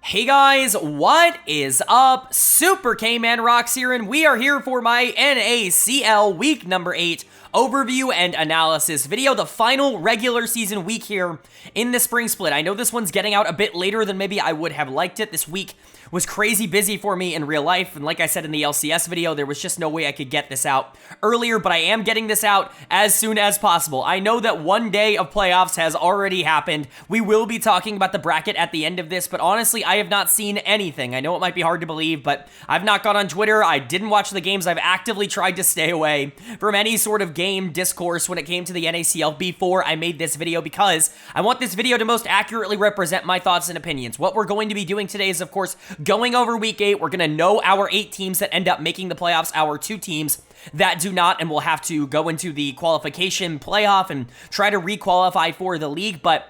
Hey guys, what is up? Super K-Man Rocks here, and we are here for my NACL week number 8 overview and analysis video, the final regular season week here in the spring split. I know this one's getting out a bit later than maybe I would have liked it. This week was crazy busy for me in real life, and like I said in the LCS video, there was just no way I could get this out earlier, but I am getting this out as soon as possible. I know that one day of playoffs has already happened. We will be talking about the bracket at the end of this, but honestly, I have not seen anything. I know it might be hard to believe, but I've not gone on Twitter. I didn't watch the games. I've actively tried to stay away from any sort of game discourse when it came to the NACL before I made this video, because I want this video to most accurately represent my thoughts and opinions. What we're going to be doing today is, of course, going over week 8. We're going to know our 8 teams that end up making the playoffs, our 2 teams that do not, and we'll have to go into the qualification playoff and try to re-qualify for the league. But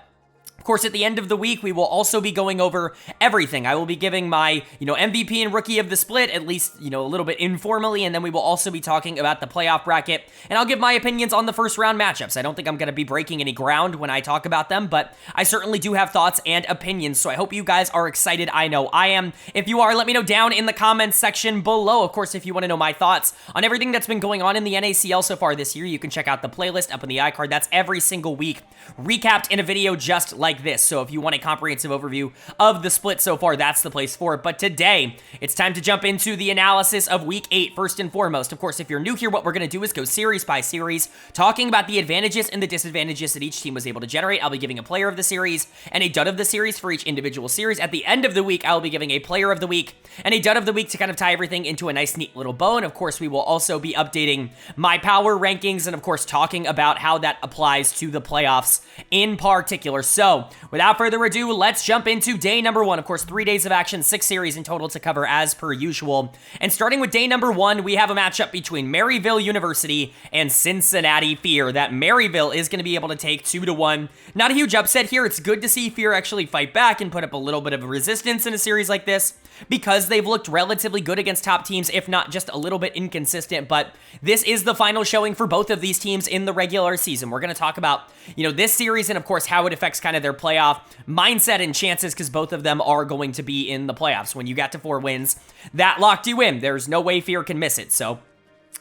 of course, at the end of the week, we will also be going over everything. I will be giving my, MVP and rookie of the split, at least, a little bit informally, and then we will also be talking about the playoff bracket, and I'll give my opinions on the first round matchups. I don't think I'm going to be breaking any ground when I talk about them, but I certainly do have thoughts and opinions, so I hope you guys are excited. I know I am. If you are, let me know down in the comments section below. Of course, if you want to know my thoughts on everything that's been going on in the NACL so far this year, you can check out the playlist up in the iCard. That's every single week, recapped in a video just like this. So if you want a comprehensive overview of the split so far, that's the place for it. But today, it's time to jump into the analysis of week 8 first and foremost. Of course, if you're new here, what we're going to do is go series by series, talking about the advantages and the disadvantages that each team was able to generate. I'll be giving a player of the series and a dud of the series for each individual series. At the end of the week, I'll be giving a player of the week and a dud of the week to kind of tie everything into a nice, neat little bow. And of course, we will also be updating my power rankings and of course, talking about how that applies to the playoffs in particular. So without further ado, let's jump into day number 1. Of course, 3 days of action, 6 series in total to cover as per usual. And starting with day number 1, we have a matchup between Maryville University and Cincinnati Fear that Maryville is going to be able to take 2-1. Not a huge upset here. It's good to see Fear actually fight back and put up a little bit of resistance in a series like this, because they've looked relatively good against top teams, if not just a little bit inconsistent. But this is the final showing for both of these teams in the regular season. We're going to talk about, this series and, of course, how it affects kind of their playoff mindset and chances, because both of them are going to be in the playoffs. When you got to 4 wins, that locked you in. There's no way Fear can miss it. So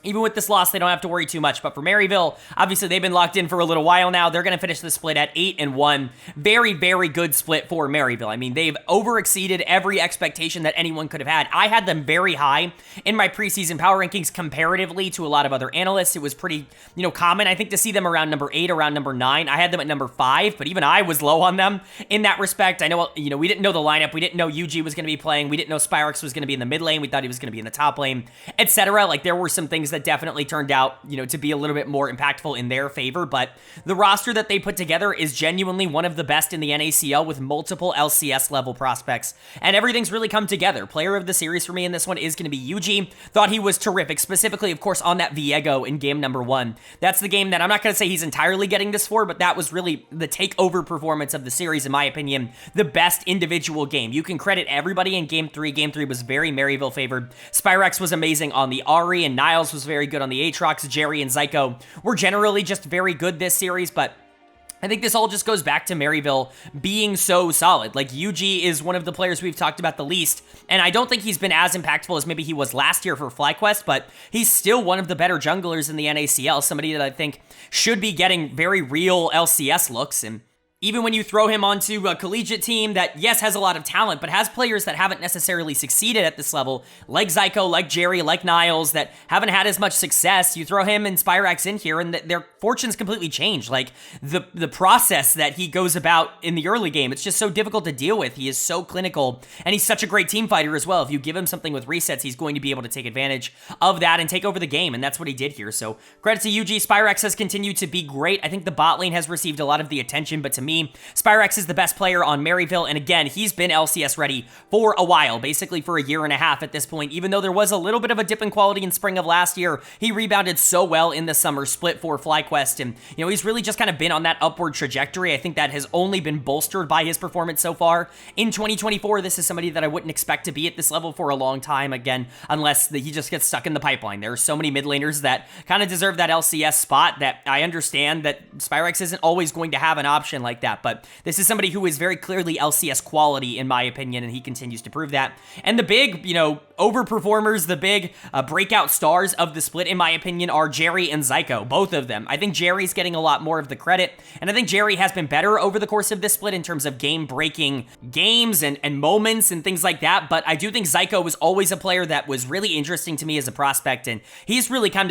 even with this loss, they don't have to worry too much. But for Maryville, obviously, they've been locked in for a little while now. They're going to finish the split at 8-1. Very, very good split for Maryville. I mean, they've overexceeded every expectation that anyone could have had. I had them very high in my preseason power rankings comparatively to a lot of other analysts. It was pretty, common, I think, to see them around number 8, around number 9. I had them at number 5, but even I was low on them in that respect. I know, we didn't know the lineup. We didn't know UG was going to be playing. We didn't know Spyrex was going to be in the mid lane. We thought he was going to be in the top lane, etc. Like, there were some things that definitely turned out, to be a little bit more impactful in their favor, but the roster that they put together is genuinely one of the best in the NACL with multiple LCS level prospects, and everything's really come together. Player of the series for me in this one is going to be Yuji. Thought he was terrific, specifically, of course, on that Viego in game number 1. That's the game that I'm not going to say he's entirely getting this for, but that was really the takeover performance of the series, in my opinion, the best individual game. You can credit everybody in game 3. Game 3 was very Maryville favored. Spyrex was amazing on the Ari, and Niles was very good on the Aatrox. Jerry and Zyko were generally just very good this series, but I think this all just goes back to Maryville being so solid. Like, UG is one of the players we've talked about the least, and I don't think he's been as impactful as maybe he was last year for FlyQuest, but he's still one of the better junglers in the NACL, somebody that I think should be getting very real LCS looks. And even when you throw him onto a collegiate team that, yes, has a lot of talent, but has players that haven't necessarily succeeded at this level, like Zyko, like Jerry, like Niles, that haven't had as much success, you throw him and Spyrex in here, and their fortunes completely change. Like, the process that he goes about in the early game, it's just so difficult to deal with. He is so clinical, and he's such a great team fighter as well. If you give him something with resets, he's going to be able to take advantage of that and take over the game, and that's what he did here. So credit to UG. Spyrex has continued to be great. I think the bot lane has received a lot of the attention, but to me, Spyrex is the best player on Maryville, and again, he's been LCS ready for a while, basically for a year and a half at this point. Even though there was a little bit of a dip in quality in spring of last year, he rebounded so well in the summer split for FlyQuest FlyQuest, and, you know, he's really just kind of been on that upward trajectory. I think that has only been bolstered by his performance so far. In 2024, this is somebody that I wouldn't expect to be at this level for a long time, again, unless he just gets stuck in the pipeline. There are so many mid laners that kind of deserve that LCS spot that I understand that Spyrex isn't always going to have an option like that, but this is somebody who is very clearly LCS quality, in my opinion, and he continues to prove that. And the big, you know, overperformers, the big breakout stars of the split, in my opinion, are Jerry and Zyko, both of them. I think Jerry's getting a lot more of the credit, and I think Jerry has been better over the course of this split in terms of game-breaking games and moments and things like that, but I do think Zyko was always a player that was really interesting to me as a prospect, and he's really kind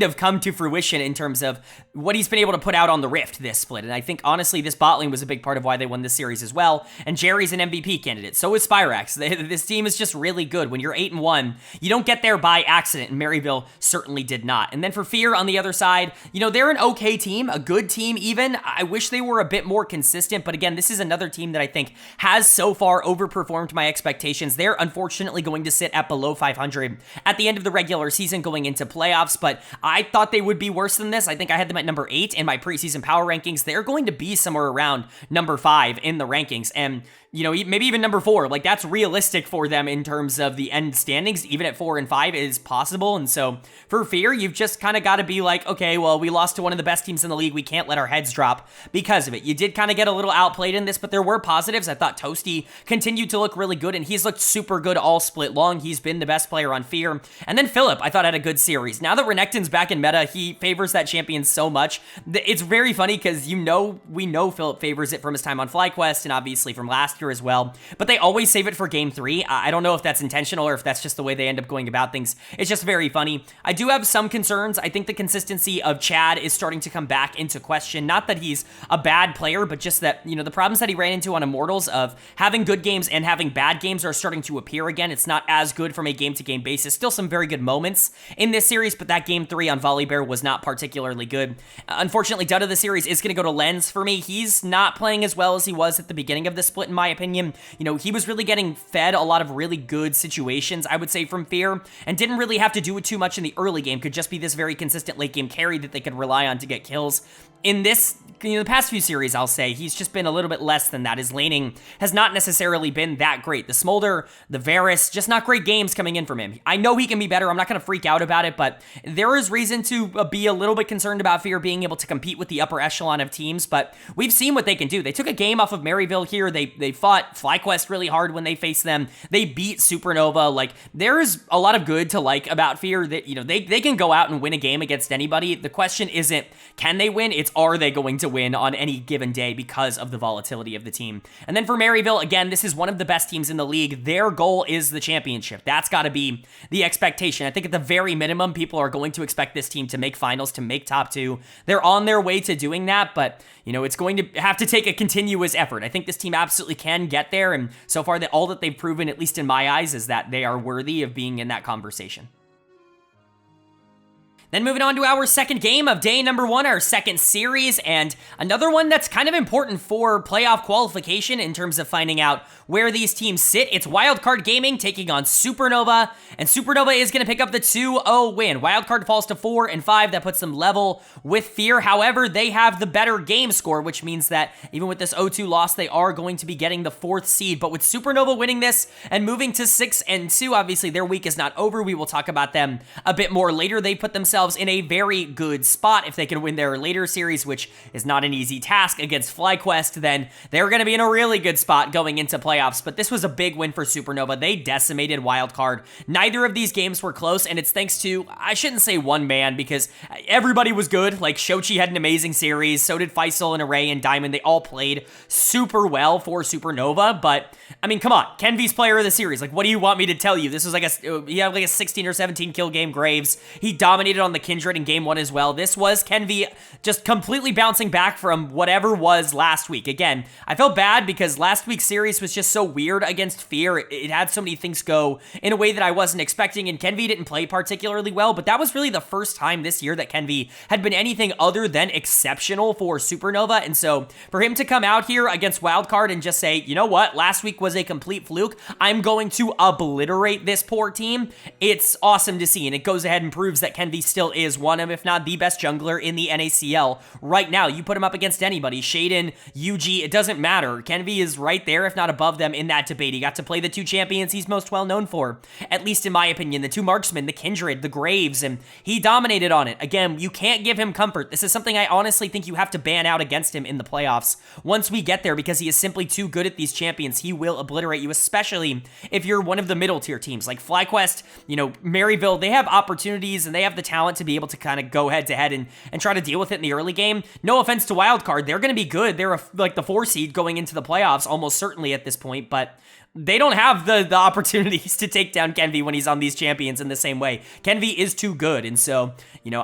of come to fruition in terms of what he's been able to put out on the Rift this split, and I think, honestly, this bot lane was a big part of why they won this series as well, and Jerry's an MVP candidate. So is Spyrex. This team is just really good. When you're 8-1, you don't get there by accident, and Maryville certainly did not. And then for Fear on the other side, you know, they're an okay team, a good team even. I wish they were a bit more consistent, but again, this is another team that I think has so far overperformed my expectations. They're unfortunately going to sit at below 500 at the end of the regular season going into playoffs, but I thought they would be worse than this. I think I had them at number 8 in my preseason power rankings. They're going to be somewhere around number 5 in the rankings, and you know, maybe even number 4. Like, that's realistic for them in terms of the end standings. Even at 4 and 5 is possible. And so for Fear, you've just kind of got to be like, okay, well, we lost to one of the best teams in the league. We can't let our heads drop because of it. You did kind of get a little outplayed in this, but there were positives. I thought Toasty continued to look really good, and he's looked super good all split long. He's been the best player on Fear. And then Philip, I thought, had a good series. Now that Renekton's back in meta, he favors that champion so much. It's very funny because, you know, we know Philip favors it from his time on FlyQuest and obviously from last year as well. But they always save it for game 3. I don't know if that's intentional or if that's just the way they end up going about things. It's just very funny. I do have some concerns. I think the consistency of Chad is starting to come back into question. Not that he's a bad player, but just that, you know, the problems that he ran into on Immortals of having good games and having bad games are starting to appear again. It's not as good from a game-to-game basis. Still some very good moments in this series, but that game 3 on Volibear was not particularly good. Unfortunately, dud of the series is going to go to Lens for me. He's not playing as well as he was at the beginning of the split, in my opinion. You know, he was really getting fed a lot of really good situations, I would say, from Fear, and didn't really have to do it too much in the early game. Could just be this very consistent late game carry that they could rely on to get kills. In this, you know, the past few series, I'll say, he's just been a little bit less than that. His laning has not necessarily been that great. The Smolder, the Varus, just not great games coming in from him. I know he can be better. I'm not going to freak out about it, but there is reason to be a little bit concerned about Fear being able to compete with the upper echelon of teams, but we've seen what they can do. They took a game off of Maryville here. They fought FlyQuest really hard when they faced them. They beat Supernova. Like, there is a lot of good to like about Fear. That, you know, they can go out and win a game against anybody. The question isn't, can they win? It's, are they going to win on any given day because of the volatility of the team? And then for Maryville, again, this is one of the best teams in the league. Their goal is the championship. That's got to be the expectation. I think at the very minimum, people are going to expect this team to make finals, to make top 2. They're on their way to doing that, but, you know, it's going to have to take a continuous effort. I think this team absolutely can get there, and so far, all that they've proven, at least in my eyes, is that they are worthy of being in that conversation. Then moving on to our second game of day number 1, our second series, and another one that's kind of important for playoff qualification in terms of finding out where these teams sit. It's Wildcard Gaming taking on Supernova, and Supernova is going to pick up the 2-0 win. Wildcard falls to 4 and 5. That puts them level with Fear. However, they have the better game score, which means that even with this 0-2 loss, they are going to be getting the 4th seed. But with Supernova winning this and moving to 6 and 2, obviously their week is not over. We will talk about them a bit more later. They put themselves in a very good spot. If they can win their later series, which is not an easy task against FlyQuest, then they're going to be in a really good spot going into playoffs. But this was a big win for Supernova. They decimated Wildcard. Neither of these games were close, and it's thanks to, I shouldn't say one man, because everybody was good. Like, Shochi had an amazing series, so did Faisal and Array and Diamond. They all played super well for Supernova, but, I mean, come on. Kenvy's player of the series. Like, what do you want me to tell you? This was like he had like a 16 or 17 kill game. Graves. He dominated on the Kindred in game 1 as well. This was Kenvy just completely bouncing back from whatever was last week. Again, I felt bad because last week's series was just so weird against Fear. It had so many things go in a way that I wasn't expecting, and Kenvy didn't play particularly well, but that was really the first time this year that Kenvy had been anything other than exceptional for Supernova, and so for him to come out here against Wildcard and just say, you know what, last week was a complete fluke, I'm going to obliterate this poor team, it's awesome to see, and it goes ahead and proves that Kenvy still still is one of, if not the best jungler in the NACL right now. You put him up against anybody, Shaden, UG, it doesn't matter. Kenvi is right there, if not above them in that debate. He got to play the two champions he's most well known for, at least in my opinion, the two marksmen, the Kindred, the Graves, and he dominated on it. Again, you can't give him comfort. This is something I honestly think you have to ban out against him in the playoffs once we get there, because he is simply too good at these champions. He will obliterate you, especially if you're one of the middle tier teams like FlyQuest, Maryville. They have opportunities and they have the talent to be able to kind of go head to head and try to deal with it in the early game. No offense to Wildcard, they're going to be good. They're like the 4 seed going into the playoffs almost certainly at this point, but they don't have the opportunities to take down Kenvi when he's on these champions in the same way. Kenvi is too good, and so,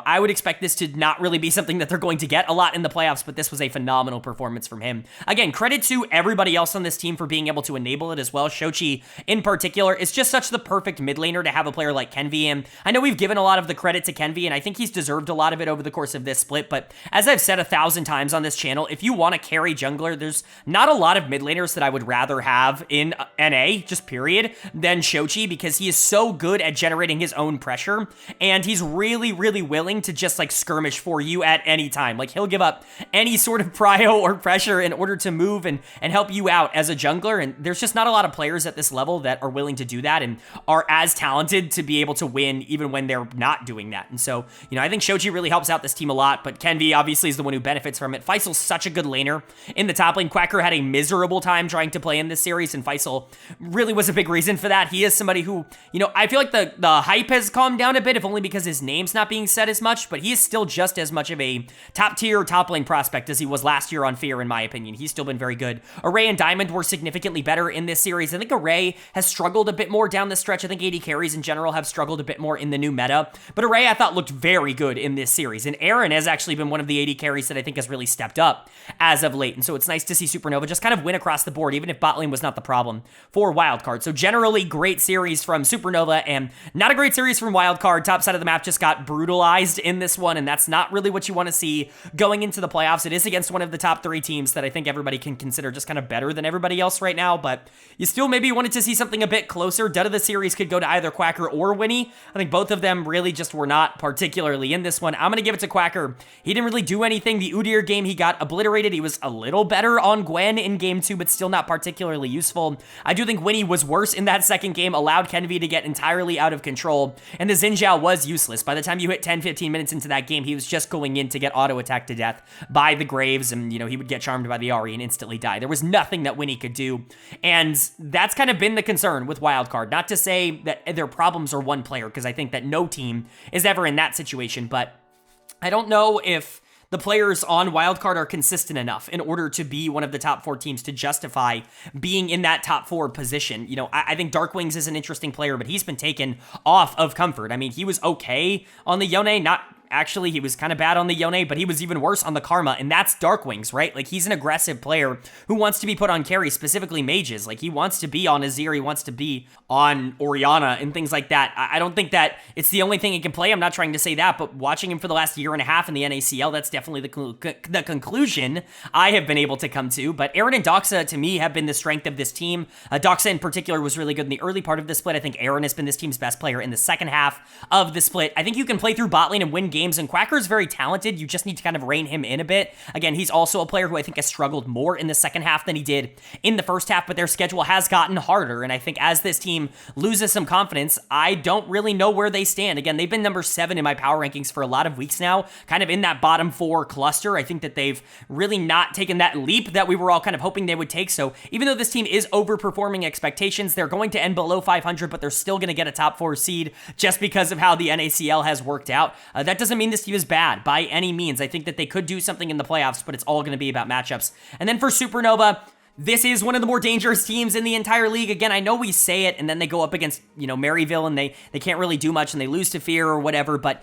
I would expect this to not really be something that they're going to get a lot in the playoffs, but this was a phenomenal performance from him. Again, credit to everybody else on this team for being able to enable it as well. Shochi, in particular, is just such the perfect mid laner to have a player like Kenvi, and I know we've given a lot of the credit to Kenvi, and I think he's deserved a lot of it over the course of this split, but as I've said 1,000 times on this channel, if you want to carry jungler, there's not a lot of mid laners that I would rather have in NA, just period, than Shochi, because he is so good at generating his own pressure, and he's really, really willing to just like skirmish for you at any time. Like, he'll give up any sort of prio or pressure in order to move and help you out as a jungler, and there's just not a lot of players at this level that are willing to do that and are as talented to be able to win even when they're not doing that. And so, I think Shochi really helps out this team a lot, but Kenvi obviously is the one who benefits from it. Faisal's such a good laner in the top lane. Quacker had a miserable time trying to play in this series, and Faisal really was a big reason for that. He is somebody who, I feel like the hype has calmed down a bit, if only because his name's not being said as much, but he is still just as much of a top-tier, top-lane prospect as he was last year on Fear, in my opinion. He's still been very good. Array and Diamond were significantly better in this series. I think Array has struggled a bit more down the stretch. I think AD carries in general have struggled a bit more in the new meta, but Array I thought looked very good in this series, and Aaron has actually been one of the AD carries that I think has really stepped up as of late, and so it's nice to see Supernova just kind of win across the board, even if bot lane was not the problem for Wildcard. So generally, great series from Supernova, and not a great series from Wildcard. Top side of the map just got brutalized in this one, and that's not really what you want to see going into the playoffs. It is against one of the top 3 teams that I think everybody can consider just kind of better than everybody else right now, but you still maybe wanted to see something a bit closer. Dud of the series could go to either Quacker or Winnie. I think both of them really just were not particularly in this one. I'm going to give it to Quacker. He didn't really do anything. The Udyr game, he got obliterated. He was a little better on Gwen in game 2, but still not particularly useful. I do think Winnie was worse in that second game, allowed Kenvi to get entirely out of control, and the Xin Zhao was useless. By the time you hit 10-15 minutes into that game, he was just going in to get auto-attacked to death by the Graves, and, he would get charmed by the Ahri and instantly die. There was nothing that Winnie could do, and that's kind of been the concern with Wildcard. Not to say that their problems are one player, because I think that no team is ever in that situation, but I don't know if the players on Wildcard are consistent enough in order to be one of the top 4 teams to justify being in that top 4 position. I think Darkwings is an interesting player, but he's been taken off of Comfort. I mean, he was okay on the Yone, Actually, he was kind of bad on the Yone, but he was even worse on the Karma, and that's Darkwings, right? Like, he's an aggressive player who wants to be put on carry, specifically mages. Like, he wants to be on Azir, he wants to be on Orianna, and things like that. I don't think that it's the only thing he can play. I'm not trying to say that, but watching him for the last year and a half in the NACL, that's definitely the conclusion I have been able to come to. But Aaron and Doxa, to me, have been the strength of this team. Doxa, in particular, was really good in the early part of the split. I think Aaron has been this team's best player in the second half of the split. I think you can play through bot lane and win games, and Quacker's very talented. You just need to kind of rein him in a bit. Again, he's also a player who I think has struggled more in the second half than he did in the first half, but their schedule has gotten harder, and I think as this team loses some confidence, I don't really know where they stand. Again, they've been number 7 in my power rankings for a lot of weeks now, kind of in that bottom 4 cluster. I think that they've really not taken that leap that we were all kind of hoping they would take, so even though this team is overperforming expectations, they're going to end below 500, but they're still going to get a top 4 seed just because of how the NACL has worked out. That doesn't mean this team is bad by any means. I think that they could do something in the playoffs, but it's all going to be about matchups. And then for Supernova, this is one of the more dangerous teams in the entire league. Again, I know we say it, and then they go up against, Maryville, and they can't really do much, and they lose to Fear or whatever, but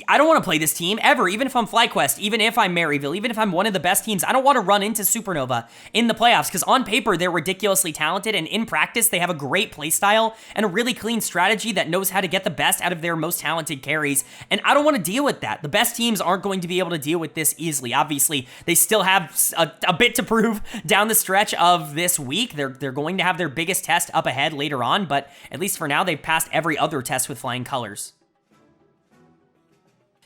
I don't want to play this team, ever, even if I'm FlyQuest, even if I'm Maryville, even if I'm one of the best teams. I don't want to run into Supernova in the playoffs, because on paper, they're ridiculously talented, and in practice, they have a great playstyle and a really clean strategy that knows how to get the best out of their most talented carries, and I don't want to deal with that. The best teams aren't going to be able to deal with this easily. Obviously, they still have a bit to prove down the stretch of this week. They're going to have their biggest test up ahead later on, but at least for now, they've passed every other test with flying colors.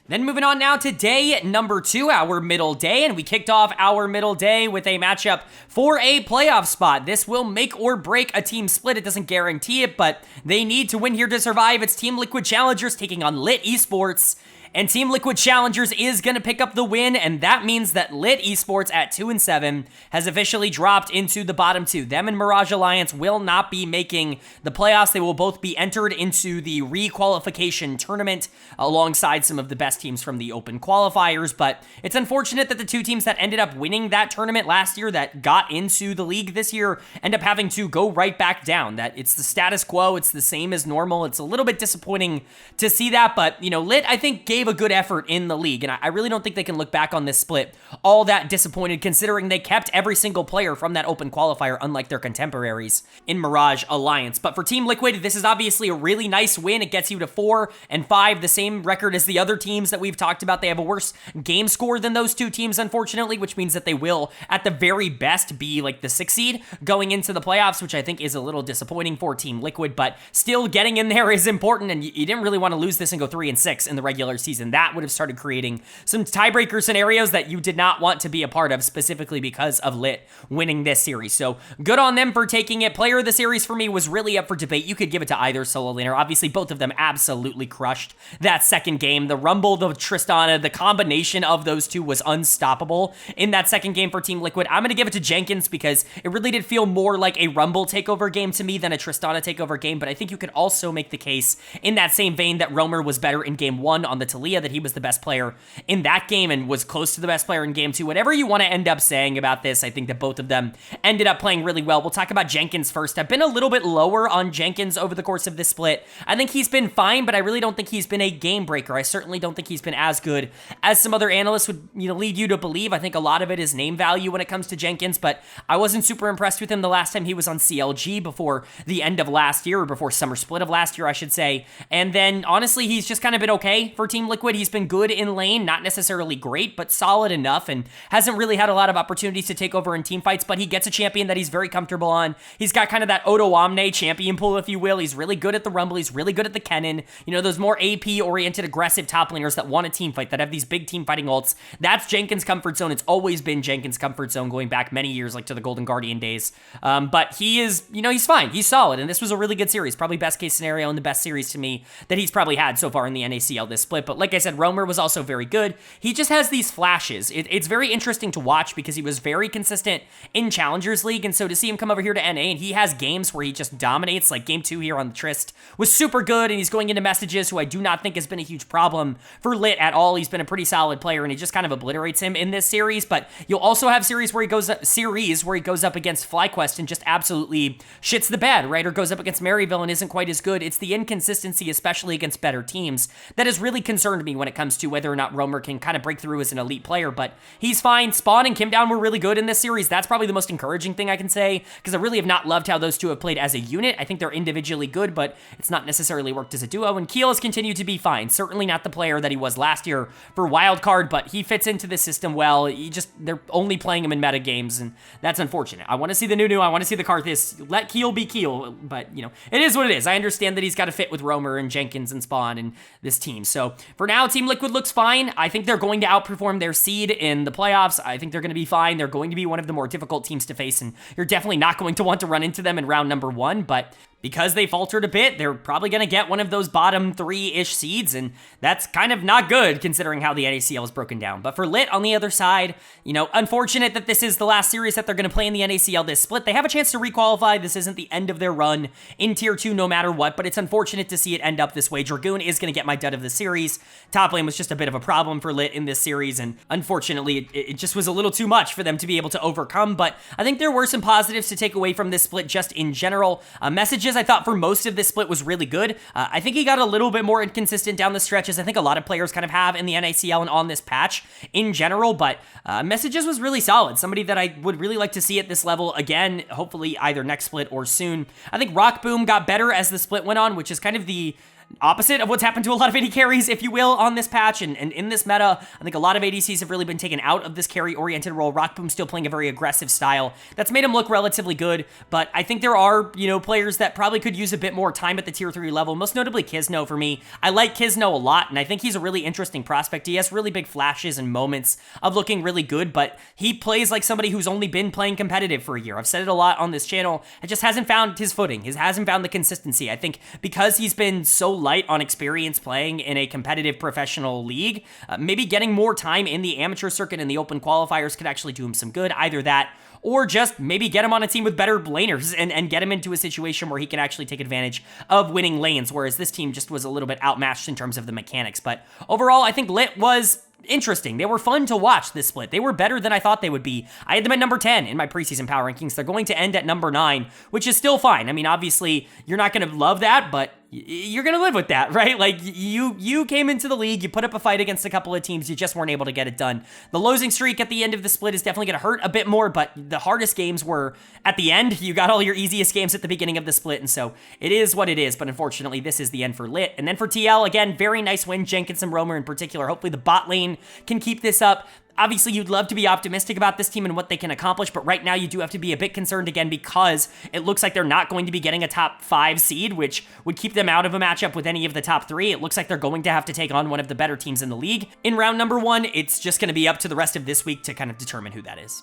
Then moving on now to day number 2, our middle day, and we kicked off our middle day with a matchup for a playoff spot. This will make or break a team split. It doesn't guarantee it, but they need to win here to survive. It's Team Liquid Challengers taking on LiT Esports. And Team Liquid Challengers is going to pick up the win, and that means that LiT Esports at 2-7 has officially dropped into the bottom 2. Them and Mirage Alliance will not be making the playoffs. They will both be entered into the requalification tournament alongside some of the best teams from the open qualifiers, but it's unfortunate that the two teams that ended up winning that tournament last year that got into the league this year end up having to go right back down. That it's the status quo. It's the same as normal. It's a little bit disappointing to see that, but, LiT, I think, gave a good effort in the league, and I really don't think they can look back on this split all that disappointed, considering they kept every single player from that open qualifier, unlike their contemporaries in Mirage Alliance. But for Team Liquid, this is obviously a really nice win. It gets you to 4-5, the same record as the other teams that we've talked about. They have a worse game score than those two teams, unfortunately, which means that they will, at the very best, be like the 6th seed going into the playoffs, which I think is a little disappointing for Team Liquid, but still getting in there is important, and you didn't really want to lose this and go 3-6 in the regular season. That would have started creating some tiebreaker scenarios that you did not want to be a part of, specifically because of LiT winning this series. So good on them for taking it. Player of the series for me was really up for debate. You could give it to either solo laner. Obviously, both of them absolutely crushed that second game. The Rumble, the Tristana, the combination of those two was unstoppable in that second game for Team Liquid. I'm going to give it to Jenkins because it really did feel more like a Rumble takeover game to me than a Tristana takeover game, but I think you could also make the case in that same vein that Roamer was better in game 1 on the Talia, that he was the best player in that game and was close to the best player in game 2. Whatever you want to end up saying about this, I think that both of them ended up playing really well. We'll talk about Jenkins first. I've been a little bit lower on Jenkins over the course of this split. I think he's been fine, but I really don't think he's been a game breaker. I certainly don't think he's been as good as some other analysts would lead you to believe. I think a lot of it is name value when it comes to Jenkins, but I wasn't super impressed with him the last time he was on CLG before the end of last year, or before summer split of last year, I should say. And then, honestly, he's just kind of been okay for Team Liquid. He's been good in lane, not necessarily great, but solid enough, and hasn't really had a lot of opportunities to take over in team fights, but he gets a champion that he's very comfortable on. He's got kind of that Odo Omne champion pool, if you will. He's really good at the Rumble. He's really good at the Kennen. Those more AP-oriented, aggressive top laners that want a team fight, that have these big team fighting ults. That's Jenkins' comfort zone. It's always been Jenkins' comfort zone going back many years, like to the Golden Guardian days. But he is, he's fine. He's solid, and this was a really good series. Probably best case scenario and the best series to me that he's probably had so far in the NACL this split. But like I said, Roamer was also very good. He just has these flashes. It's very interesting to watch because he was very consistent in Challengers League, and so to see him come over here to NA, and he has games where he just dominates, like game 2 here on the Trist was super good, and he's going into Messages, who I do not think has been a huge problem for LiT at all. He's been a pretty solid player, and he just kind of obliterates him in this series, but you'll also have series where he goes up against FlyQuest and just absolutely shits the bed, right? Or goes up against Maryville and isn't quite as good. It's the inconsistency, especially against better teams, that has really concerned me when it comes to whether or not Roamer can kind of break through as an elite player, but he's fine. Spawn and Kimdown were really good in this series. That's probably the most encouraging thing I can say, because I really have not loved how those two have played as a unit. I think they're individually good, but it's not necessarily worked as a duo, and Keel has continued to be fine. Certainly not the player that he was last year for Wildcard, but he fits into the system well. They're only playing him in meta games, and that's unfortunate. I want to see the Nunu, I want to see the Karthus. Let Keel be Keel, but, it is what it is. I understand that he's got to fit with Roamer and Jenkins and Spawn and this team. So, for now, Team Liquid looks fine. I think they're going to outperform their seed in the playoffs. I think they're going to be fine. They're going to be one of the more difficult teams to face, and you're definitely not going to want to run into them in round number 1, but because they faltered a bit, they're probably going to get one of those bottom 3-ish seeds, and that's kind of not good considering how the NACL is broken down. But for LiT, on the other side, unfortunate that this is the last series that they're going to play in the NACL this split. They have a chance to requalify. This isn't the end of their run in Tier 2 no matter what, but it's unfortunate to see it end up this way. Dragoon is going to get my dud of the series. Top lane was just a bit of a problem for LiT in this series, and unfortunately, it just was a little too much for them to be able to overcome, but I think there were some positives to take away from this split just in general. Messages I thought for most of this split was really good. I think he got a little bit more inconsistent down the stretches. I think a lot of players kind of have in the NACL and on this patch in general, but Messages was really solid. Somebody that I would really like to see at this level again, hopefully either next split or soon. I think Rock Boom got better as the split went on, which is kind of the opposite of what's happened to a lot of AD carries, if you will, on this patch and in this meta. I think a lot of ADCs have really been taken out of this carry-oriented role. Rockboom's still playing a very aggressive style. That's made him look relatively good, but I think there are, players that probably could use a bit more time at the tier 3 level, most notably Kisno for me. I like Kisno a lot, and I think he's a really interesting prospect. He has really big flashes and moments of looking really good, but he plays like somebody who's only been playing competitive for a year. I've said it a lot on this channel. It just hasn't found his footing. He hasn't found the consistency. I think because he's been so light on experience playing in a competitive professional league, maybe getting more time in the amateur circuit and the open qualifiers could actually do him some good. Either that, or just maybe get him on a team with better laners and get him into a situation where he can actually take advantage of winning lanes, whereas this team just was a little bit outmatched in terms of the mechanics. But overall, I think LiT was interesting. They were fun to watch this split. They were better than I thought they would be. I had them at number 10 in my preseason power rankings. They're going to end at number 9, which is still fine. I mean, obviously, you're not going to love that, but you're going to live with that, right? Like, you came into the league, you put up a fight against a couple of teams, you just weren't able to get it done. The losing streak at the end of the split is definitely going to hurt a bit more, but the hardest games were at the end. You got all your easiest games at the beginning of the split, and so it is what it is, but unfortunately, this is the end for LiT. And then for TL, again, very nice win. Jenkins and Roamer in particular. Hopefully the bot lane can keep this up. Obviously, you'd love to be optimistic about this team and what they can accomplish, but right now you do have to be a bit concerned again because it looks like they're not going to be getting a top 5 seed, which would keep them out of a matchup with any of the top 3. It looks like they're going to have to take on one of the better teams in the league. In round number 1, it's just going to be up to the rest of this week to kind of determine who that is.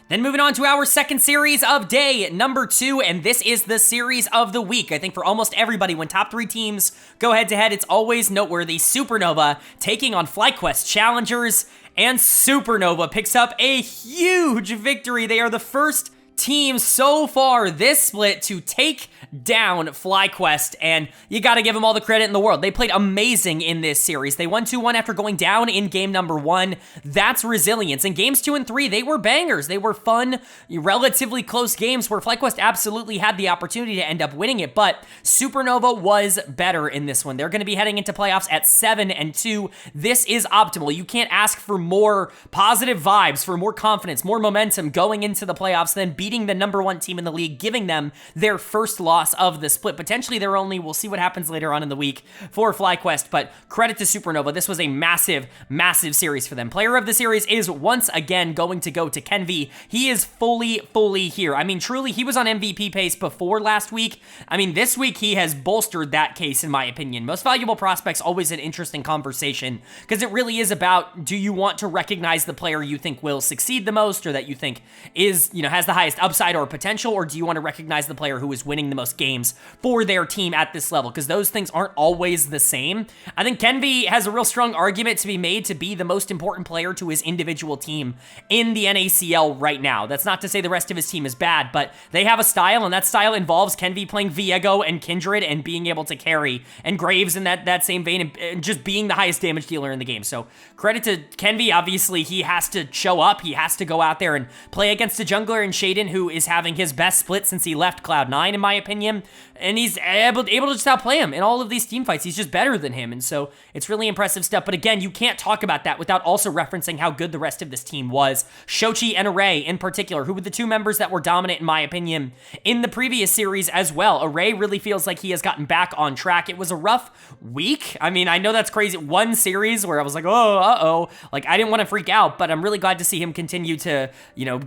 Then moving on to our second series of day number 2, and this is the series of the week. I think for almost everybody, when top 3 teams go head-to-head, it's always noteworthy. Supernova taking on FlyQuest Challengers, and Supernova picks up a huge victory. They are the first team so far this split to take down FlyQuest, and you gotta give them all the credit in the world. They played amazing in this series. They won 2-1 after going down in game number 1. That's resilience. In games 2 and 3, they were bangers. They were fun, relatively close games where FlyQuest absolutely had the opportunity to end up winning it, but Supernova was better in this one. They're gonna be heading into playoffs at 7-2. This is optimal. You can't ask for more positive vibes, for more confidence, more momentum going into the playoffs than beating the number 1 team in the league, giving them their first loss of the split. Potentially their only. We'll see what happens later on in the week for FlyQuest, but credit to Supernova. This was a massive, massive series for them. Player of the series is once again going to go to Kenvi. He is fully here. I mean, truly, he was on MVP pace before last week. I mean, this week he has bolstered that case, in my opinion. Most valuable prospects, always an interesting conversation, because it really is about, do you want to recognize the player you think will succeed the most, or that you think is, has the highest upside or potential, or do you want to recognize the player who is winning the most games for their team at this level? Because those things aren't always the same. I think Kenvi has a real strong argument to be made to be the most important player to his individual team in the NACL right now. That's not to say the rest of his team is bad, but they have a style, and that style involves Kenvi playing Viego and Kindred and being able to carry, and Graves in that same vein, and just being the highest damage dealer in the game. So credit to Kenvi. Obviously, he has to show up. He has to go out there and play against a jungler in Shaden who is having his best split since he left Cloud9, in my opinion, and he's able to just outplay him in all of these team fights. He's just better than him, and so it's really impressive stuff. But again, you can't talk about that without also referencing how good the rest of this team was. Shochi and Array in particular, who were the 2 members that were dominant, in my opinion, in the previous series as well. Array really feels like he has gotten back on track. It was a rough week. I mean, I know that's crazy. One series where I was like, oh, like, I didn't want to freak out, but I'm really glad to see him continue to,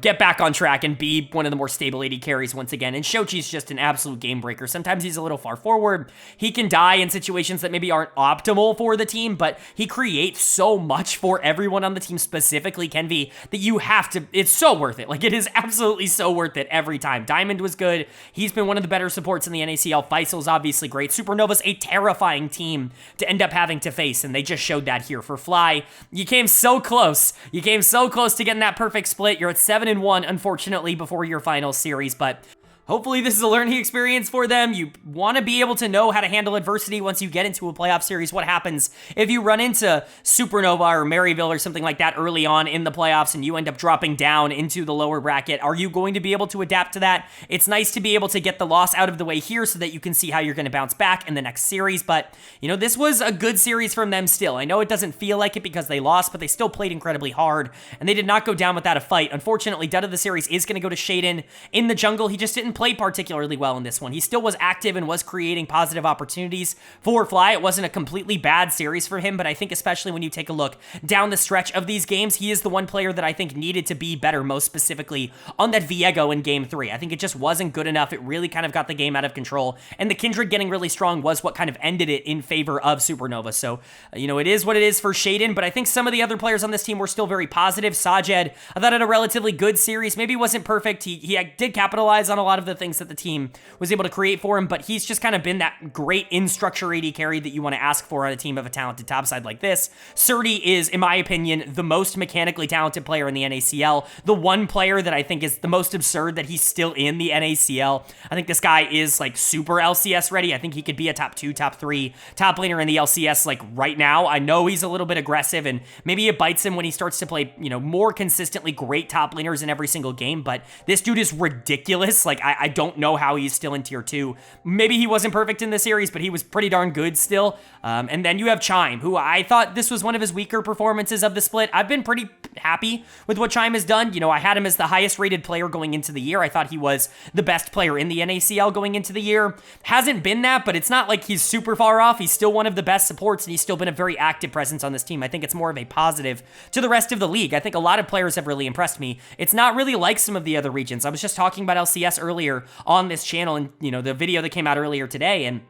get back on track and be one of the more stable AD carries once again. And Shochi's just an absolute game breaker. Sometimes he's a little far forward. He can die in situations that maybe aren't optimal for the team, but he creates so much for everyone on the team, specifically Kenvi, that you have to, it's so worth it. Like, it is absolutely so worth it every time. Diamond was good. He's been one of the better supports in the NACL. Faisal's obviously great. Supernova's a terrifying team to end up having to face, and they just showed that here. For Fly, you came so close. You came so close to getting that perfect split. You're at 7-1, unfortunately, before your final series, but hopefully this is a learning experience for them. You want to be able to know how to handle adversity once you get into a playoff series. What happens if you run into Supernova or Maryville or something like that early on in the playoffs and you end up dropping down into the lower bracket? Are you going to be able to adapt to that? It's nice to be able to get the loss out of the way here so that you can see how you're going to bounce back in the next series. But, this was a good series from them still. I know it doesn't feel like it because they lost, but they still played incredibly hard, and they did not go down without a fight. Unfortunately, dud of the series is going to go to Shaden in the jungle. He just didn't didn't play particularly well in this one. He still was active and was creating positive opportunities for Fly. It wasn't a completely bad series for him, but I think especially when you take a look down the stretch of these games, he is the one player that I think needed to be better, most specifically on that Viego in Game 3. I think it just wasn't good enough. It really kind of got the game out of control, and the Kindred getting really strong was what kind of ended it in favor of Supernova. So, it is what it is for Shaden, but I think some of the other players on this team were still very positive. Sajed, I thought, had a relatively good series. Maybe wasn't perfect. He did capitalize on a lot of the things that the team was able to create for him, but he's just kind of been that great in-structure AD carry that you want to ask for on a team of a talented topside like this. Surdy is, in my opinion, the most mechanically talented player in the NACL. The one player that I think is the most absurd that he's still in the NACL. I think this guy is like super LCS ready. I think he could be a top 2, top 3 top laner in the LCS like right now. I know he's a little bit aggressive and maybe it bites him when he starts to play, more consistently great top laners in every single game, but this dude is ridiculous. Like, I don't know how he's still in tier 2. Maybe he wasn't perfect in the series, but he was pretty darn good still. And then you have Chime, who I thought this was one of his weaker performances of the split. I've been pretty happy with what Chime has done. I had him as the highest rated player going into the year. I thought he was the best player in the NACL going into the year. Hasn't been that, but it's not like he's super far off. He's still one of the best supports, and he's still been a very active presence on this team. I think it's more of a positive to the rest of the league. I think a lot of players have really impressed me. It's not really like some of the other regions. I was just talking about LCS earlier on this channel, and the video that came out earlier today, and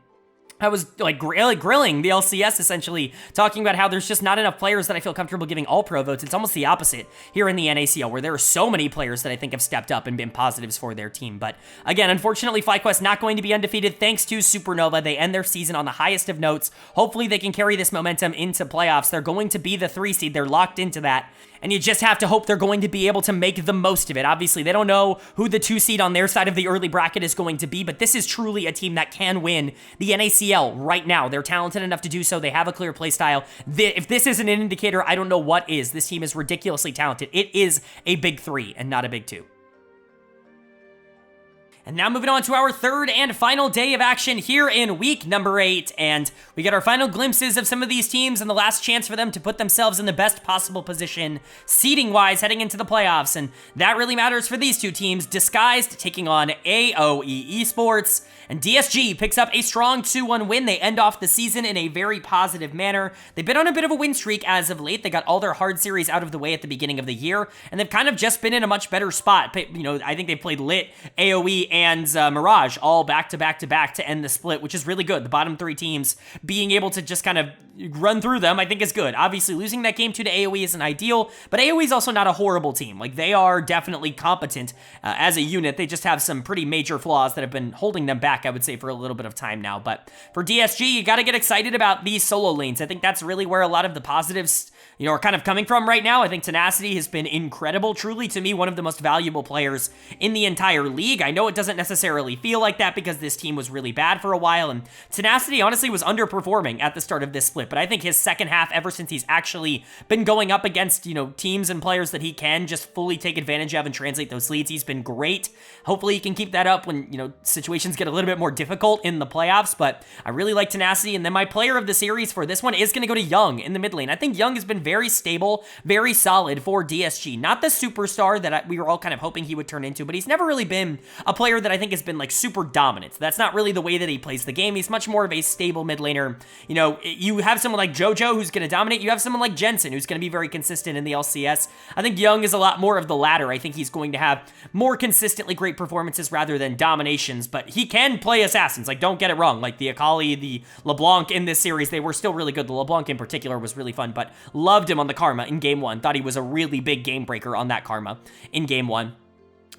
I was like grilling the LCS, essentially talking about how there's just not enough players that I feel comfortable giving all pro votes. It's almost the opposite here in the NACL, where there are so many players that I think have stepped up and been positives for their team. But again, unfortunately, FlyQuest not going to be undefeated thanks to Supernova. They end their season on the highest of notes. Hopefully they can carry this momentum into playoffs. They're going to be the 3 seed. They're locked into that. And you just have to hope they're going to be able to make the most of it. Obviously, they don't know who the 2 seed on their side of the early bracket is going to be, but this is truly a team that can win the NACL right now. They're talented enough to do so. They have a clear play style. If this isn't an indicator, I don't know what is. This team is ridiculously talented. It is a big 3 and not a big 2. And now moving on to our third and final day of action here in week number 8, and we get our final glimpses of some of these teams and the last chance for them to put themselves in the best possible position seeding-wise heading into the playoffs, and that really matters for these two teams. Disguised taking on AOE Esports, and DSG picks up a strong 2-1 win. They end off the season in a very positive manner. They've been on a bit of a win streak as of late. They got all their hard series out of the way at the beginning of the year, and they've kind of just been in a much better spot. I think they played LiT, AOE, and Mirage all back to back to back to end the split, which is really good. The bottom 3 teams being able to just kind of run through them, I think is good. Obviously, losing that game 2 to AOE isn't ideal, but AOE is also not a horrible team. Like, they are definitely competent as a unit. They just have some pretty major flaws that have been holding them back, I would say, for a little bit of time now. But for DSG, you got to get excited about these solo lanes. I think that's really where a lot of the positives are kind of coming from right now. I think Tenacity has been incredible, truly, to me, one of the most valuable players in the entire league. I know it doesn't necessarily feel like that because this team was really bad for a while, and Tenacity honestly was underperforming at the start of this split, but I think his second half, ever since he's actually been going up against, teams and players that he can just fully take advantage of and translate those leads, he's been great. Hopefully he can keep that up when, situations get a little bit more difficult in the playoffs, but I really like Tenacity. And then my player of the series for this one is going to go to Young in the mid lane. I think Young has been very stable, very solid for DSG. Not the superstar that we were all kind of hoping he would turn into, but he's never really been a player that I think has been like super dominant. That's not really the way that he plays the game. He's much more of a stable mid laner. You have someone like JoJo who's going to dominate. You have someone like Jensen who's going to be very consistent in the LCS. I think Young is a lot more of the latter. I think he's going to have more consistently great performances rather than dominations, but he can play assassins. Like, don't get it wrong. Like the Akali, the LeBlanc in this series, they were still really good. The LeBlanc in particular was really fun, but loved him on the Karma in game 1. Thought he was a really big game breaker on that Karma in game 1.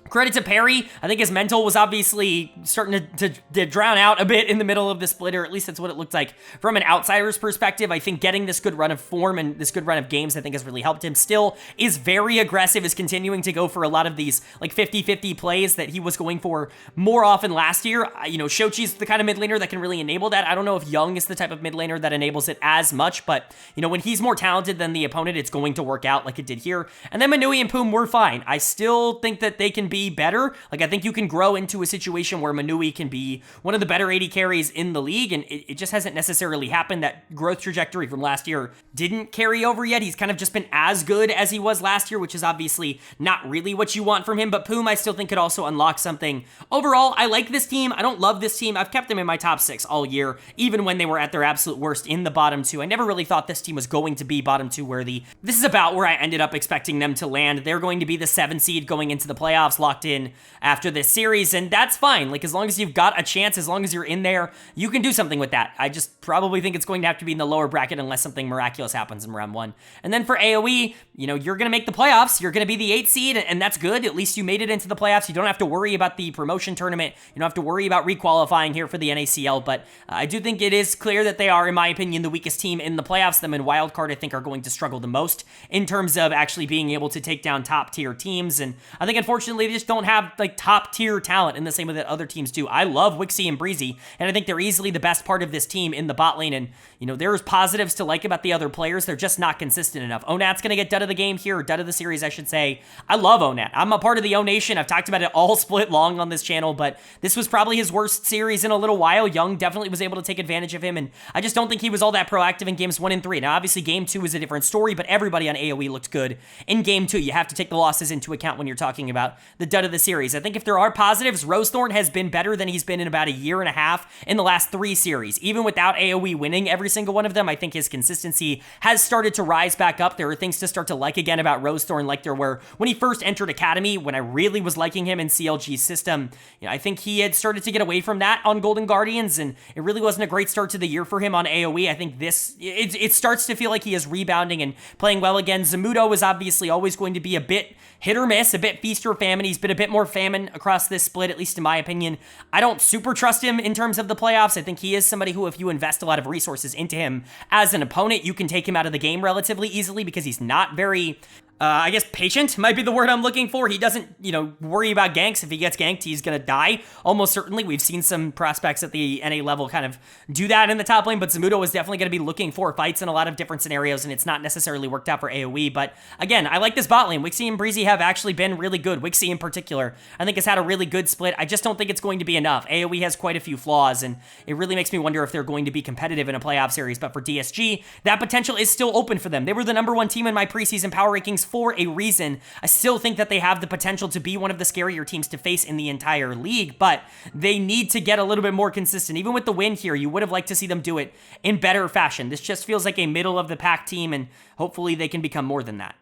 Credit to Perry. I think his mental was obviously starting to drown out a bit in the middle of the split, or at least that's what it looked like from an outsider's perspective. I think getting this good run of form and this good run of games, I think, has really helped him. Still is very aggressive, is continuing to go for a lot of these like 50-50 plays that he was going for more often last year. Shochi's the kind of mid laner that can really enable that. I don't know if Young is the type of mid laner that enables it as much, but when he's more talented than the opponent, it's going to work out like it did here. And then Manui and Poom were fine. I still think that they can be be better. Like, I think you can grow into a situation where Manui can be one of the better AD carries in the league, and it just hasn't necessarily happened. That growth trajectory from last year didn't carry over yet. He's kind of just been as good as he was last year, which is obviously not really what you want from him, but Poom I still think could also unlock something. Overall, I like this team. I don't love this team. I've kept them in my top 6 all year, even when they were at their absolute worst in the bottom 2. I never really thought this team was going to be bottom 2 worthy. This is about where I ended up expecting them to land. They're going to be the 7 seed going into the playoffs, locked in after this series, and that's fine. Like, as long as you've got a chance, as long as you're in there, you can do something with that. I just probably think it's going to have to be in the lower bracket unless something miraculous happens in round 1. And then for AOE, you know, you're going to make the playoffs. You're going to be the 8 seed, and that's good. At least you made it into the playoffs. You don't have to worry about the promotion tournament. You don't have to worry about requalifying here for the NACL, but I do think it is clear that they are, in my opinion, the weakest team in the playoffs. Them and Wildcard, I think, are going to struggle the most in terms of actually being able to take down top-tier teams, and I think, unfortunately, they just don't have, like, top-tier talent in the same way that other teams do. I love Wixie and Breezy, and I think they're easily the best part of this team in the bot lane, and, you know, there's positives to like about the other players. They're just not consistent enough. Onat's going to get dud of the game here, or dud of the series, I should say. I love Onat. I'm a part of the O Nation. I've talked about it all split long on this channel, but this was probably his worst series in a little while. Young definitely was able to take advantage of him, and I just don't think he was all that proactive in games 1 and 3. Now, obviously, game 2 is a different story, but everybody on AOE looked good in game 2. You have to take the losses into account when you're talking about the dud of the series. I think if there are positives, Rosethorn has been better than he's been in about a year and a half in the last 3 series. Even without AOE winning every single one of them, I think his consistency has started to rise back up. There are things to start to like again about Rosethorn, like there were when he first entered Academy, when I really was liking him in CLG's system. You know, I think he had started to get away from that on Golden Guardians, and it really wasn't a great start to the year for him on AOE. I think it starts to feel like he is rebounding and playing well again. Zamudo is obviously always going to be a bit hit or miss, a bit feast or famine. He's been a bit more famine across this split, at least in my opinion. I don't super trust him in terms of the playoffs. I think he is somebody who, if you invest a lot of resources into him as an opponent, you can take him out of the game relatively easily because he's not very... I guess patient might be the word I'm looking for. He doesn't, you know, worry about ganks. If he gets ganked, he's going to die. Almost certainly. We've seen some prospects at the NA level kind of do that in the top lane, but Zamudo is definitely going to be looking for fights in a lot of different scenarios, and it's not necessarily worked out for AoE. But again, I like this bot lane. Wixie and Breezy have actually been really good. Wixie in particular, I think, has had a really good split. I just don't think it's going to be enough. AoE has quite a few flaws, and it really makes me wonder if they're going to be competitive in a playoff series. But for DSG, that potential is still open for them. They were the #1 team in my preseason power rankings for a reason. I still think that they have the potential to be one of the scarier teams to face in the entire league, but they need to get a little bit more consistent. Even with the win here, you would have liked to see them do it in better fashion. This just feels like a middle of the pack team, and hopefully they can become more than that.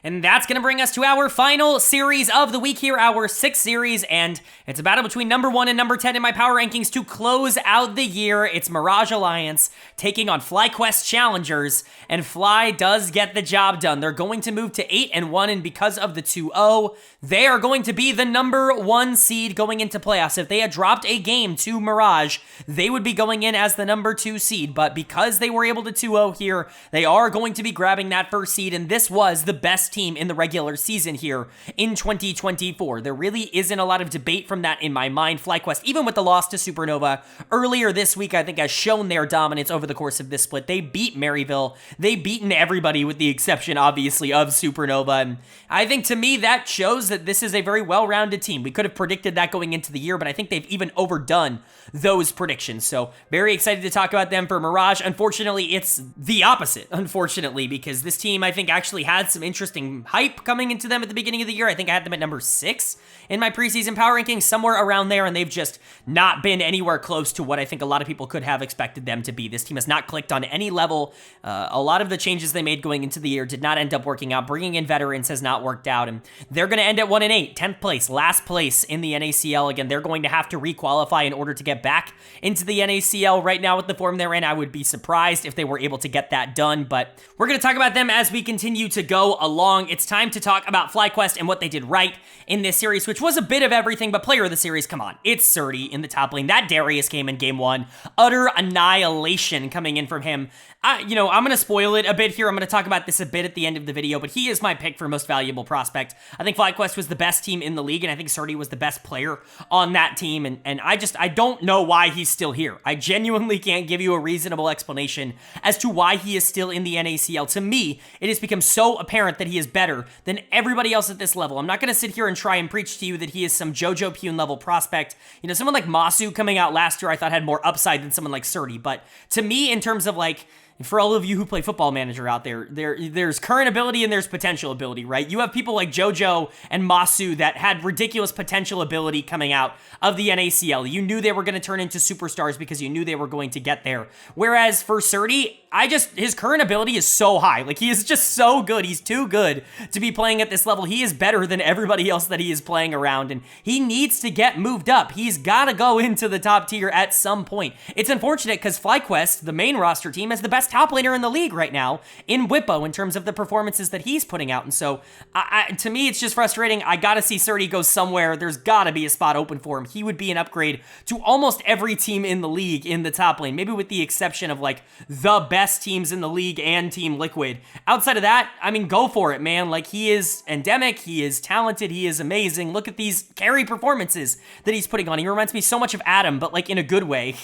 And that's going to bring us to our final series of the week here, our 6th series, and it's a battle between #1 and #10 in my power rankings to close out the year. It's Mirage Alliance taking on FlyQuest Challengers, and Fly does get the job done. They're going to move to 8-1, and because of the 2-0, they are going to be the #1 seed going into playoffs. If they had dropped a game to Mirage, they would be going in as the #2 seed, but because they were able to 2-0 here, they are going to be grabbing that first seed, and this was the best team in the regular season here in 2024. There really isn't a lot of debate from that in my mind. FlyQuest, even with the loss to Supernova earlier this week, I think has shown their dominance over the course of this split. They beat Maryville. They've beaten everybody with the exception, obviously, of Supernova, and I think to me that shows that this is a very well-rounded team. We could have predicted that going into the year, but I think they've even overdone those predictions. So very excited to talk about them for Mirage. Unfortunately, it's the opposite, unfortunately, because this team, I think, actually had some interesting hype coming into them at the beginning of the year. I think I had them at #6 in my preseason power rankings, somewhere around there, and they've just not been anywhere close to what I think a lot of people could have expected them to be. This team has not clicked on any level. A lot of the changes they made going into the year did not end up working out. Bringing in veterans has not worked out, and they're going to end at 1-8, 10th place, last place in the NACL. Again, they're going to have to requalify in order to get back into the NACL. Right now, with the form they're in, I would be surprised if they were able to get that done, but we're going to talk about them as we continue to go along. It's time to talk about FlyQuest and what they did right in this series, which was a bit of everything, but player of the series, come on. It's Surdy in the top lane. That Darius came in game 1. Utter annihilation coming in from him. I'm going to spoil it a bit here. I'm going to talk about this a bit at the end of the video, but he is my pick for most valuable prospect. I think FlyQuest was the best team in the league, and I think Surdy was the best player on that team, and I don't know why he's still here. I genuinely can't give you a reasonable explanation as to why he is still in the NACL. To me, it has become so apparent that he is better than everybody else at this level. I'm not going to sit here and try and preach to you that he is some Jojo Pune level prospect. Someone like Masu coming out last year I thought had more upside than someone like Surdy, but to me, in terms of like, for all of you who play Football Manager out there's current ability and there's potential ability, right? You have people like JoJo and Masu that had ridiculous potential ability coming out of the NACL. You knew they were going to turn into superstars because you knew they were going to get there. Whereas for Surdy, his current ability is so high. Like, he is just so good. He's too good to be playing at this level. He is better than everybody else that he is playing around, and he needs to get moved up. He's got to go into the top tier at some point. It's unfortunate because FlyQuest, the main roster team, has the best top laner in the league right now in Whippo in terms of the performances that he's putting out. And so, to me, it's just frustrating. I got to see Surdy go somewhere. There's got to be a spot open for him. He would be an upgrade to almost every team in the league in the top lane, maybe with the exception of, like, the best teams in the league and Team Liquid. Outside of that, go for it, man. Like, he is endemic. He is talented. He is amazing. Look at these carry performances that he's putting on. He reminds me so much of Adam, but, like, in a good way.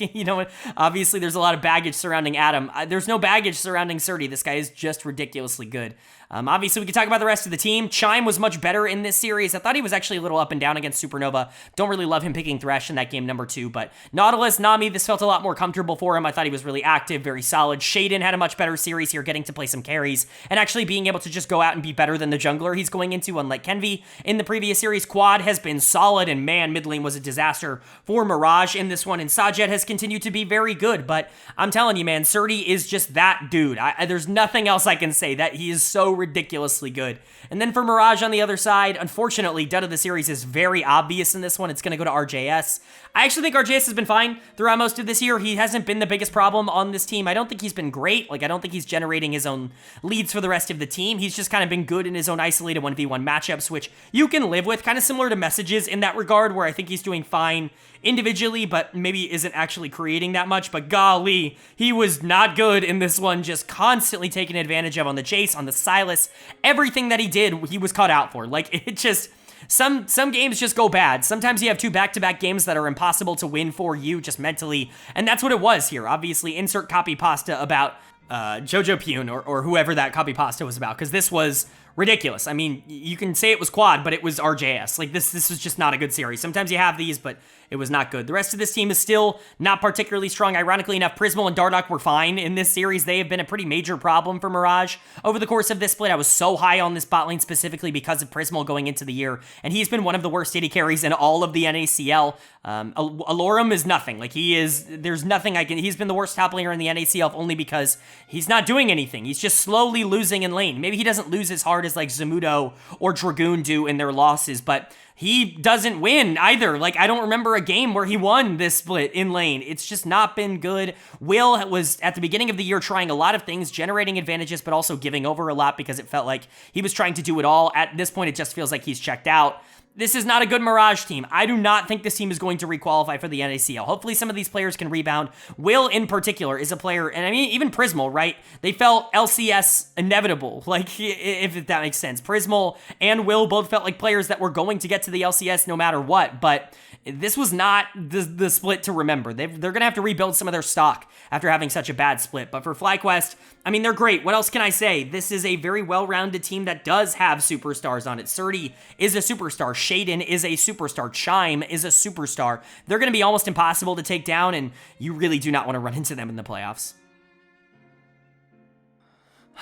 Obviously, there's a lot of baggage surrounding Adam. There's no baggage surrounding Surdy. This guy is just ridiculously good. Obviously, we can talk about the rest of the team. Chime was much better in this series. I thought he was actually a little up and down against Supernova. Don't really love him picking Thresh in that game number 2, but Nautilus, Nami, this felt a lot more comfortable for him. I thought he was really active, very solid. Shaden had a much better series here, getting to play some carries, and actually being able to just go out and be better than the jungler he's going into, unlike Kenvi in the previous series. Quad has been solid, and man, mid lane was a disaster for Mirage in this one, and Sajet has continued to be very good, but I'm telling you, man, Surdy is just that dude. There's nothing else I can say. That he is so ridiculously good. And then for Mirage on the other side, unfortunately, dud of the series is very obvious in this one. It's going to go to RJS. I actually think RJS has been fine throughout most of this year. He hasn't been the biggest problem on this team. I don't think he's been great. Like, I don't think he's generating his own leads for the rest of the team. He's just kind of been good in his own isolated 1v1 matchups, which you can live with. Kind of similar to Messages in that regard, where I think he's doing fine individually, but maybe isn't actually creating that much. But golly, he was not good in this one, just constantly taken advantage of on the Jace, on the Silas. Everything that he did, he was caught out for. Like, it just... Some games just go bad. Sometimes you have 2 back-to-back games that are impossible to win for you just mentally, and that's what it was here. Obviously, insert copy pasta about Jojo Pune or whoever that copy pasta was about, because this was ridiculous. You can say it was Quad, but it was RJS. Like, this was just not a good series. Sometimes you have these, but it was not good. The rest of this team is still not particularly strong. Ironically enough, Prismal and Dardoch were fine in this series. They have been a pretty major problem for Mirage over the course of this split. I was so high on this bot lane specifically because of Prismal going into the year, and he's been one of the worst AD carries in all of the NACL. Alorum is nothing. Like, there's nothing he's been the worst top laner in the NACL only because he's not doing anything. He's just slowly losing in lane. Maybe he doesn't lose as hard as like Zamudo or Dragoon do in their losses, but he doesn't win either. Like, I don't remember a game where he won this split in lane. It's just not been good. Will was, at the beginning of the year, trying a lot of things, generating advantages, but also giving over a lot because it felt like he was trying to do it all. At this point, it just feels like he's checked out. This is not a good Mirage team. I do not think this team is going to requalify for the NACL. Hopefully some of these players can rebound. Will, in particular, is a player, and even Prismal, right? They felt LCS inevitable, like, if that makes sense. Prismal and Will both felt like players that were going to get to the LCS no matter what, but this was not the split to remember. They're going to have to rebuild some of their stock after having such a bad split. But for FlyQuest, they're great. What else can I say? This is a very well-rounded team that does have superstars on it. Surdy is a superstar. Shaden is a superstar. Chime is a superstar. They're going to be almost impossible to take down, and you really do not want to run into them in the playoffs.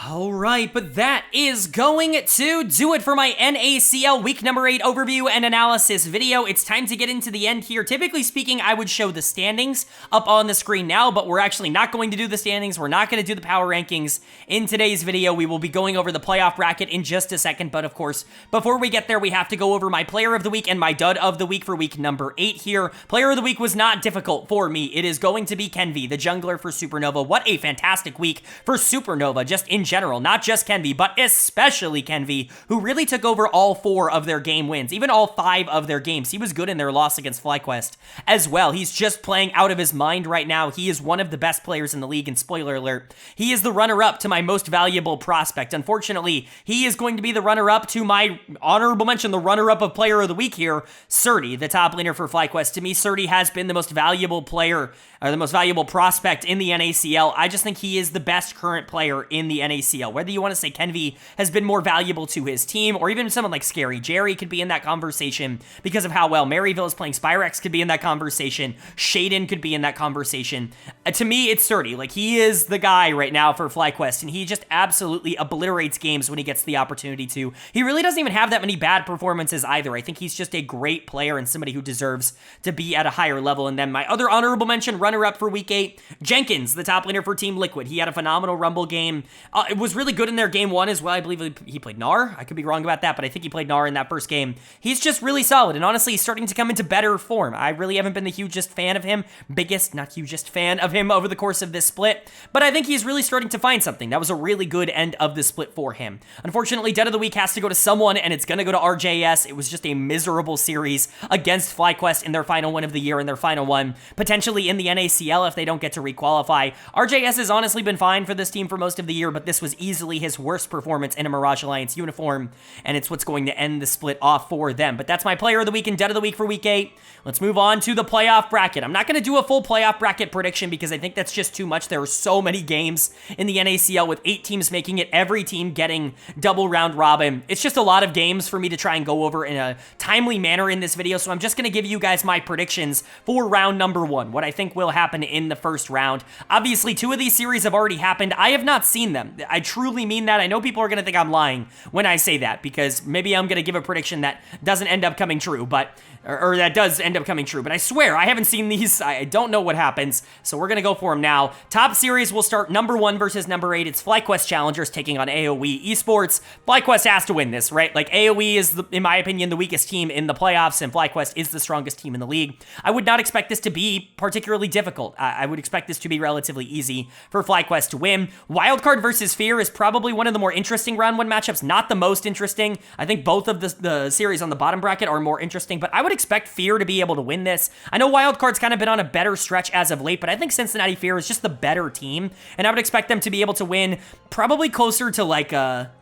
Alright, but that is going to do it for my NACL week number 8 overview and analysis video. It's time to get into the end here. Typically speaking, I would show the standings up on the screen now, but we're actually not going to do the standings. We're not going to do the power rankings in today's video. We will be going over the playoff bracket in just a second, but of course, before we get there, we have to go over my player of the week and my dud of the week for week number 8 here. Player of the week was not difficult for me. It is going to be Kenvi, the jungler for Supernova. What a fantastic week for Supernova, just in in general, not just Kenvi, but especially Kenvi, who really took over all 4 of their game wins, even all 5 of their games. He was good in their loss against FlyQuest as well. He's just playing out of his mind right now. He is one of the best players in the league, and spoiler alert, he is the runner-up to my most valuable prospect. Unfortunately, he is going to be the runner-up to my honorable mention, the runner-up of player of the week here, Surdy, the top laner for FlyQuest. To me, Surdy has been the most valuable player, or the most valuable prospect in the NACL. I just think he is the best current player in the NACL. Whether you want to say Kenvi has been more valuable to his team, or even someone like Scary Jerry could be in that conversation because of how well Maryville is playing. Spyrex could be in that conversation. Shaden could be in that conversation. To me, it's Surdy. Like, he is the guy right now for FlyQuest, and he just absolutely obliterates games when he gets the opportunity to. He really doesn't even have that many bad performances either. I think he's just a great player and somebody who deserves to be at a higher level. And then my other honorable mention, runner-up for Week 8, Jenkins, the top laner for Team Liquid. He had a phenomenal Rumble game. It was really good in their game 1 as well. I believe he played Gnar. I could be wrong about that, but I think he played Gnar in that first game. He's just really solid, and honestly, he's starting to come into better form. I really haven't been the hugest fan of him. Biggest, not hugest fan of him over the course of this split, but I think he's really starting to find something. That was a really good end of the split for him. Unfortunately, Dead of the Week has to go to someone, and it's going to go to RJS. It was just a miserable series against FlyQuest in their final win of the year, and their final one, potentially in the NACL if they don't get to requalify. RJS has honestly been fine for this team for most of the year, but this was easily his worst performance in a Mirage Alliance uniform, and it's what's going to end the split off for them. But that's my player of the week and Dead of the Week for Week 8. Let's move on to the playoff bracket. I'm not going to do a full playoff bracket prediction because I think that's just too much. There are so many games in the NACL with 8 teams making it, every team getting double round robin. It's just a lot of games for me to try and go over in a timely manner in this video, so I'm just going to give you guys my predictions for round number 1, what I think will happen in the first round. Obviously, 2 of these series have already happened. I have not seen them. I truly mean that. I know people are going to think I'm lying when I say that, because maybe I'm going to give a prediction that doesn't end up coming true, but or that does end up coming true, but I swear I haven't seen these. I don't know what happens, so we're gonna go for them now. Top series will start number 1 versus number 8. It's FlyQuest Challengers taking on AOE Esports. FlyQuest has to win this, right? Like, AOE is, in my opinion, the weakest team in the playoffs, and FlyQuest is the strongest team in the league. I would not expect this to be particularly difficult. I would expect this to be relatively easy for FlyQuest to win. Wildcard versus Fear is probably one of the more interesting round 1 matchups, not the most interesting. I think both of the series on the bottom bracket are more interesting, but I would expect Fear to be able to win this. I know Wildcard's kind of been on a better stretch as of late, but I think Cincinnati Fear is just the better team, and I would expect them to be able to win probably closer to like a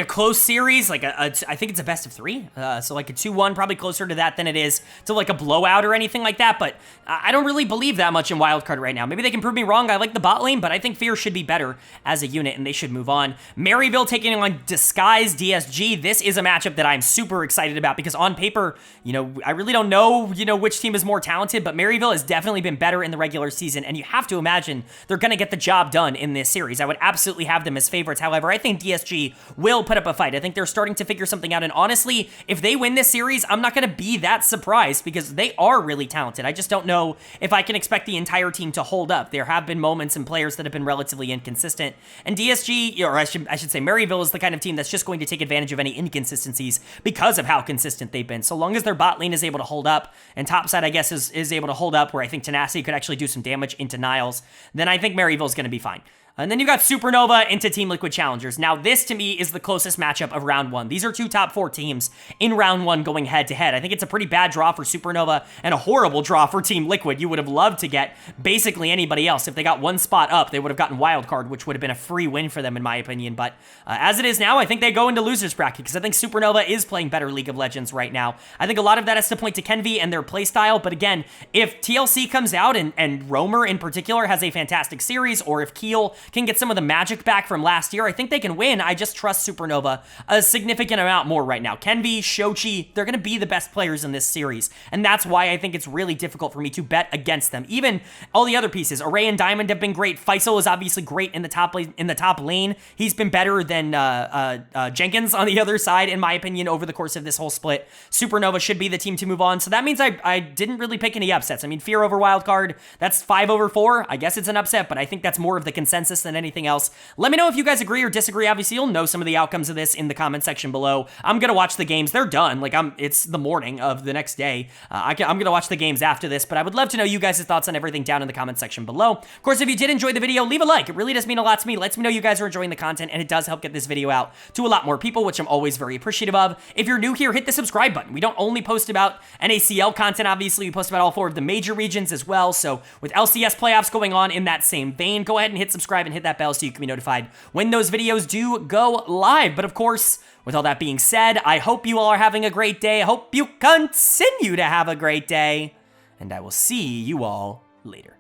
close series, like I think it's a best of 3, so like a 2-1, probably closer to that than it is to like a blowout or anything like that, but I don't really believe that much in Wildcard right now. Maybe they can prove me wrong. I like the bot lane, but I think Fear should be better as a unit, and they should move on. Maryville taking on Disguise DSG. This is a matchup that I'm super excited about, because on paper, you know, I really don't know, you know, which team is more talented, but Maryville has definitely been better in the regular season, and you have to imagine they're going to get the job done in this series. I would absolutely have them as favorites. However, I think DSG will put up a fight. I think they're starting to figure something out, and honestly, if they win this series, I'm not going to be that surprised, because they are really talented. I just don't know if I can expect the entire team to hold up. There have been moments and players that have been relatively inconsistent, and DSG, or I should say Maryville, is the kind of team that's just going to take advantage of any inconsistencies because of how consistent they've been. So long as their bot lane is able to hold up, and topside, I guess, is able to hold up, where I think Tenacity could actually do some damage into Niles, then I think Maryville is going to be fine. And then you got Supernova into Team Liquid Challengers. Now, this to me is the closest matchup of round 1. These are 2 top 4 teams in round 1 going head to head. I think it's a pretty bad draw for Supernova and a horrible draw for Team Liquid. You would have loved to get basically anybody else. If they got 1 spot up, they would have gotten Wildcard, which would have been a free win for them, in my opinion. But as it is now, I think they go into losers bracket, because I think Supernova is playing better League of Legends right now. I think a lot of that has to point to Kenvi and their playstyle. But again, if TLC comes out and Roamer in particular has a fantastic series, or if Keel can get some of the magic back from last year, I think they can win. I just trust Supernova a significant amount more right now. Kenvi, Shochi, they're going to be the best players in this series, and that's why I think it's really difficult for me to bet against them. Even all the other pieces, Array and Diamond have been great. Faisal is obviously great in the top lane. He's been better than Jenkins on the other side, in my opinion, over the course of this whole split. Supernova should be the team to move on, so that means I didn't really pick any upsets. I mean, Fear over Wildcard, that's 5/4. I guess it's an upset, but I think that's more of the consensus analysis than anything else. Let me know if you guys agree or disagree. Obviously, you'll know some of the outcomes of this in the comment section below. I'm gonna watch the games. They're done. Like, it's the morning of the next day. I'm gonna watch the games after this, but I would love to know you guys' thoughts on everything down in the comment section below. Of course, if you did enjoy the video, leave a like. It really does mean a lot to me. It lets me know you guys are enjoying the content, and it does help get this video out to a lot more people, which I'm always very appreciative of. If you're new here, hit the subscribe button. We don't only post about NACL content, obviously. We post about all 4 of the major regions as well. So with LCS playoffs going on in that same vein, go ahead and hit subscribe and hit that bell so you can be notified when those videos do go live. But of course, with all that being said, I hope you all are having a great day. I hope you continue to have a great day, and I will see you all later.